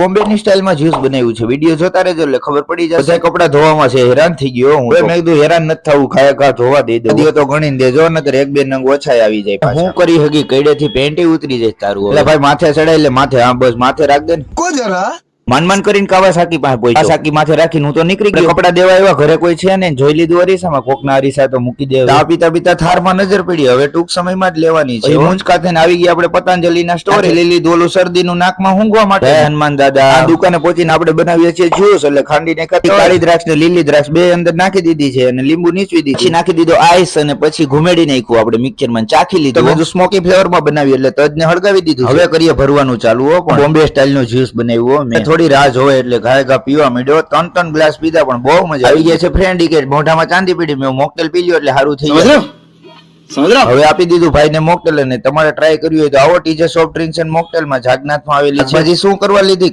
બોમ્બે ની સ્ટાઇલ માં જ્યુસ બનાવ્યું છે, વિડીયો જોતા રહેજો એટલે ખબર પડી જશે. બધા કપડા ધોવામાં છે, હેરાન થઈ ગયો હું. મેં કીધું હેરાન નથી થવું, ખાયા ખા ધોવા દઈ દઉં. દિયો તો ગણીને દેજો, નતર એક બે નંગ ઓછા આવી જાય. હું કરી હકી કઈડે થી પેન્ટ ઉતરી જાય તારું. એટલે ભાઈ માથે ચડાય એટલે માથે, હા બસ માથે રાખ દે ને કો જરા. માન કરીને કાવાસાકી પાસે પહોંચ્યો. કાવાસાકી માથે રાખીને હું તો નીકળી ગયો. કપડા દેવા એવા ઘરે કોઈ છે ને, જોઈ લીધું અરીસામાં, કોકના અરીસા તો મૂકી દે. ચા પીતા થારમાં નજર પડી, હવે ટૂંક સમયમાં જ લેવાની છે. મુંજકા થઈને આવી ગયા આપણે પતંજલિના સ્ટોરે. લઈ લીધું ઓલું શરદીનું નાકમાં ઊંઘવા માટે. હનુમાન દાદા આ દુકાને પહોંચીને આપણે બનાવીએ છીએ જ્યુસ. એટલે ખાંડીને કાળી દ્રાક્ષ ને લીલી દ્રાક્ષ બે અંદર નાખી દીધી છે અને લીંબુ નીચવી દીધી. પછી નાખી દીધો આઈસ અને પછી ઘુમેડી નાખ્યું આપણે મિક્સરમાં, ચાખી લીધું. તમે સ્મોકી ફ્લેવર માં બનાવી એટલે તજને હળગાવી દીધું. હવે કરીએ ભરવાનું ચાલુ. પણ બોમ્બે સ્ટાઇલ નું જ્યુસ બનાવ્યું મેં. થોડી રાહ જોવે એટલે ઘાય ઘા પીવા માંડ્યો. 3 ગ્લાસ પીધા પણ બહુ મજા આવી ગયા છે ફ્રેન્ડ. કે મોઢામાં ચાંદી પડી, મેં મોકટેલ પી લ્યો એટલે સારું થઈ ગયું. હવે આપી દીધું ભાઈ ને મોકટેલ. અને તમારે ટ્રાય કર્યું હોય તો આવો TJ soft drinks and mocktail માં જાગનાથ માં આવેલી છે. પછી શું કરવા લીધી